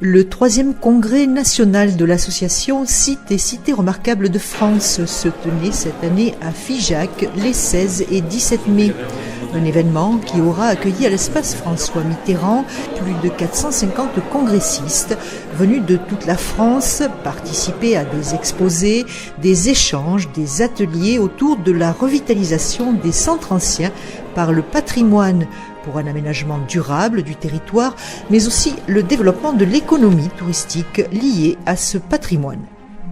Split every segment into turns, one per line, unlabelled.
Le 3e congrès national de l'association Sites et Cités remarquables de France se tenait cette année à Figeac les 16 et 17 mai. Un événement qui aura accueilli à l'espace François Mitterrand plus de 450 congressistes venus de toute la France participer à des exposés, des échanges, des ateliers autour de la revitalisation des centres anciens par le patrimoine pour un aménagement durable du territoire, mais aussi le développement de l'économie touristique liée à ce patrimoine.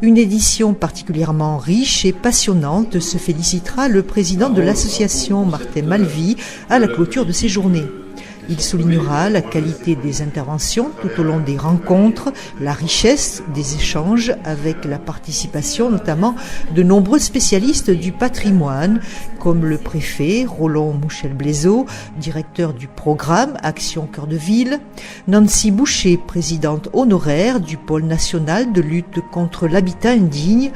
Une édition particulièrement riche et passionnante, se félicitera le président de l'association Martin Malvy à la clôture de ces journées. Il soulignera la qualité des interventions tout au long des rencontres, la richesse des échanges avec la participation notamment de nombreux spécialistes du patrimoine, comme le préfet Roland Mouchel-Blaiseau, directeur du programme Action Cœur de Ville, Nancy Boucher, présidente honoraire du pôle national de lutte contre l'habitat indigne,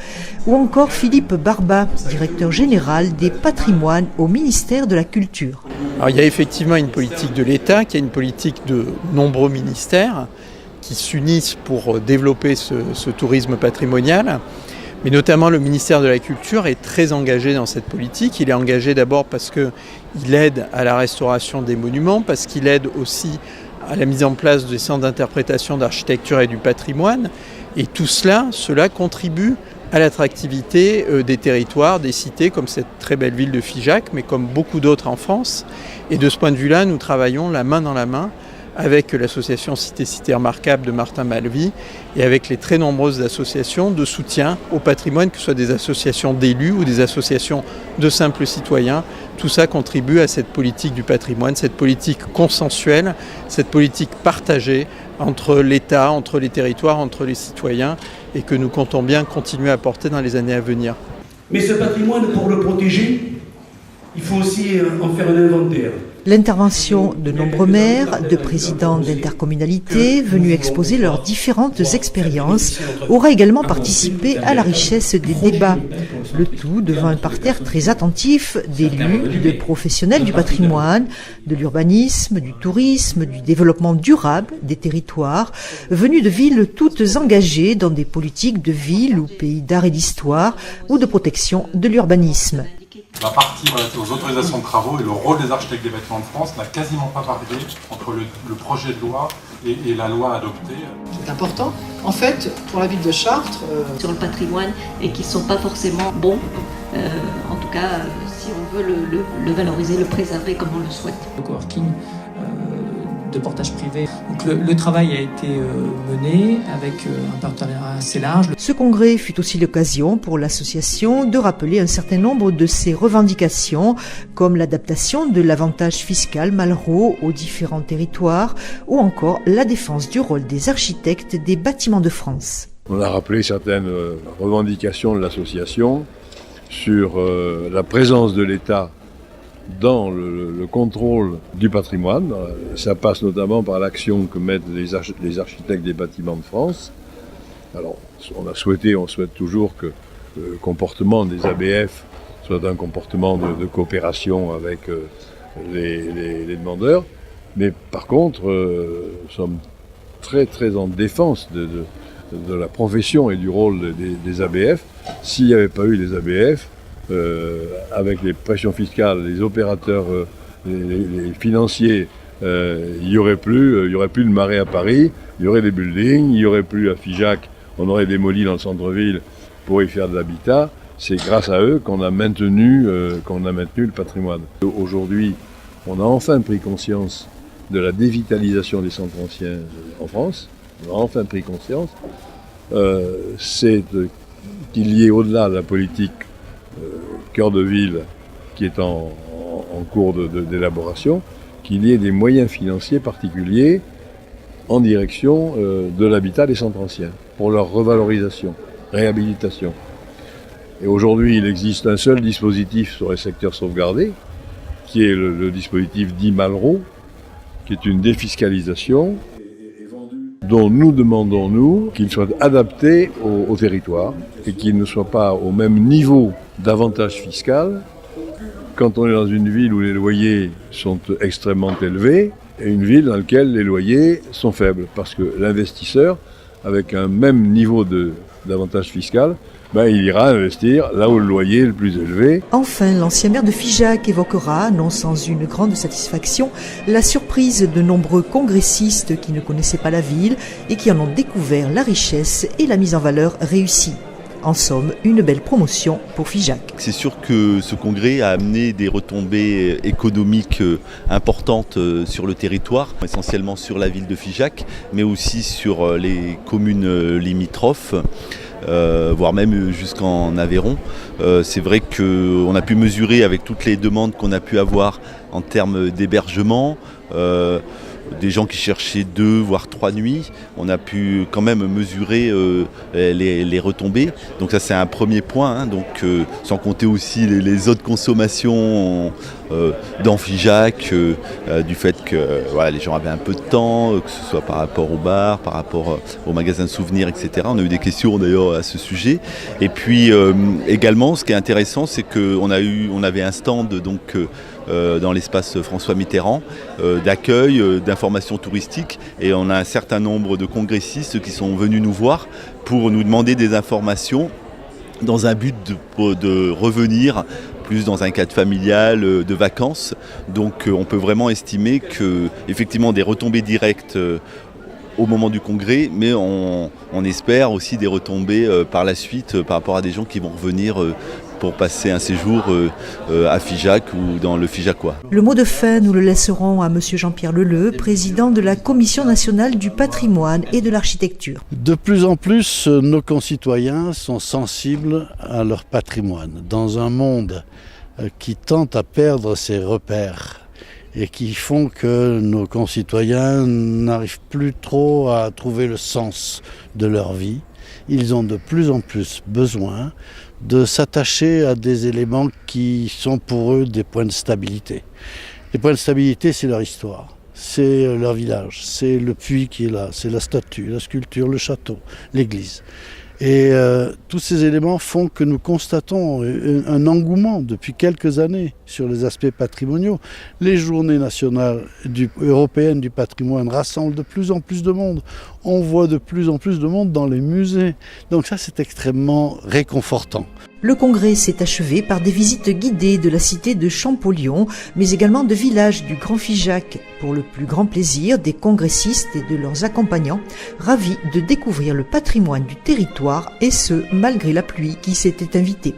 ou encore Philippe Barba, directeur général des patrimoines au ministère de la Culture.
Alors, il y a effectivement une politique de l'État, qui a une politique de nombreux ministères qui s'unissent pour développer ce tourisme patrimonial. Mais notamment le ministère de la Culture est très engagé dans cette politique. Il est engagé d'abord parce qu'il aide à la restauration des monuments, parce qu'il aide aussi à la mise en place des centres d'interprétation d'architecture et du patrimoine. Et tout cela contribue à l'attractivité des territoires, des cités, comme cette très belle ville de Figeac, mais comme beaucoup d'autres en France. Et de ce point de vue-là, nous travaillons la main dans la main avec l'association Cités remarquables de Martin Malvy et avec les très nombreuses associations de soutien au patrimoine, que ce soit des associations d'élus ou des associations de simples citoyens. Tout ça contribue à cette politique du patrimoine, cette politique consensuelle, cette politique partagée entre l'État, entre les territoires, entre les citoyens, et que nous comptons bien continuer à porter dans les années à venir.
Mais ce patrimoine, pour le protéger, il faut aussi en faire un inventaire.
L'intervention de nombreux maires, de présidents d'intercommunalités venus exposer leurs différentes expériences aura également participé à la richesse des débats. Le tout devant un parterre très attentif d'élus, de professionnels du patrimoine, de l'urbanisme, du tourisme, du développement durable des territoires, venus de villes toutes engagées dans des politiques de ville ou pays d'art et d'histoire ou de protection de l'urbanisme.
La partie relative aux autorisations de travaux et le rôle des architectes des bâtiments de France n'a quasiment pas varié entre le projet de loi et la loi adoptée.
C'est important, en fait, pour la ville de Chartres.
Sur le patrimoine et qui ne sont pas forcément bons, en tout cas, si on veut le valoriser, le préserver comme on le souhaite.
Le coworking de portage privé. Donc le travail a été mené avec un partenariat assez large.
Ce congrès fut aussi l'occasion pour l'association de rappeler un certain nombre de ses revendications, comme l'adaptation de l'avantage fiscal Malraux aux différents territoires, ou encore la défense du rôle des architectes des bâtiments de France.
On a rappelé certaines revendications de l'association sur la présence de l'État dans le contrôle du patrimoine. Ça passe notamment par l'action que mettent les architectes des bâtiments de France. Alors, on souhaite toujours que le comportement des ABF soit un comportement de coopération avec les demandeurs. Mais par contre, nous sommes très très en défense de la profession et du rôle des ABF. S'il n'y avait pas eu les ABF, avec les pressions fiscales, les opérateurs, les financiers, il y aurait plus de Marais à Paris, il y aurait des buildings, il y aurait plus à Figeac, on aurait démoli dans le centre-ville pour y faire de l'habitat. C'est grâce à eux qu'on a maintenu le patrimoine. Aujourd'hui, on a enfin pris conscience de la dévitalisation des centres anciens en France. On a enfin pris conscience. C'est qu'il y ait au-delà de la politique cœur de ville qui est en cours d'élaboration, qu'il y ait des moyens financiers particuliers en direction de l'habitat des centres anciens, pour leur revalorisation, réhabilitation. Et aujourd'hui, il existe un seul dispositif sur les secteurs sauvegardés, qui est le dispositif dit Malraux, qui est une défiscalisation dont nous demandons, nous, qu'il soit adapté au territoire et qu'il ne soit pas au même niveau d'avantage fiscal quand on est dans une ville où les loyers sont extrêmement élevés une ville dans laquelle les loyers sont faibles, parce que l'investisseur, avec un même niveau d'avantage fiscal, il ira investir là où le loyer est le plus élevé.
Enfin, l'ancien maire de Figeac évoquera, non sans une grande satisfaction, la surprise de nombreux congressistes qui ne connaissaient pas la ville et qui en ont découvert la richesse et la mise en valeur réussie. En somme, une belle promotion pour Figeac.
C'est sûr que ce congrès a amené des retombées économiques importantes sur le territoire, essentiellement sur la ville de Figeac, mais aussi sur les communes limitrophes. Voire même jusqu'en Aveyron. C'est vrai qu'on a pu mesurer avec toutes les demandes qu'on a pu avoir en termes d'hébergement, des gens qui cherchaient 2 voire 3 nuits, on a pu quand même mesurer les retombées. Donc ça c'est un premier point, donc, sans compter aussi les autres consommations dans Figeac, du fait que les gens avaient un peu de temps, que ce soit par rapport au bar, par rapport au magasin de souvenirs, etc. On a eu des questions d'ailleurs à ce sujet. Et puis également, ce qui est intéressant, c'est qu'on avait un stand donc dans l'espace François Mitterrand, d'accueil, d'information touristique, et on a un certain nombre de congressistes qui sont venus nous voir pour nous demander des informations dans un but de revenir plus dans un cadre familial, de vacances. Donc on peut vraiment estimer que effectivement des retombées directes au moment du congrès, mais on espère aussi des retombées par la suite par rapport à des gens qui vont revenir pour passer un séjour à Figeac ou dans le Figeacois.
Le mot de fin, nous le laisserons à M. Jean-Pierre Leleu, président de la Commission nationale du patrimoine et de l'architecture.
De plus en plus, nos concitoyens sont sensibles à leur patrimoine. Dans un monde qui tente à perdre ses repères et qui font que nos concitoyens n'arrivent plus trop à trouver le sens de leur vie, ils ont de plus en plus besoin de s'attacher à des éléments qui sont pour eux des points de stabilité. Les points de stabilité, c'est leur histoire, c'est leur village, c'est le puits qui est là, c'est la statue, la sculpture, le château, l'église. Et tous ces éléments font que nous constatons un engouement depuis quelques années sur les aspects patrimoniaux. Les journées nationales européennes du patrimoine rassemblent de plus en plus de monde. On voit de plus en plus de monde dans les musées. Donc ça, c'est extrêmement réconfortant.
Le congrès s'est achevé par des visites guidées de la cité de Champollion, mais également de villages du Grand Figeac, pour le plus grand plaisir des congressistes et de leurs accompagnants, ravis de découvrir le patrimoine du territoire, et ce, malgré la pluie qui s'était invitée.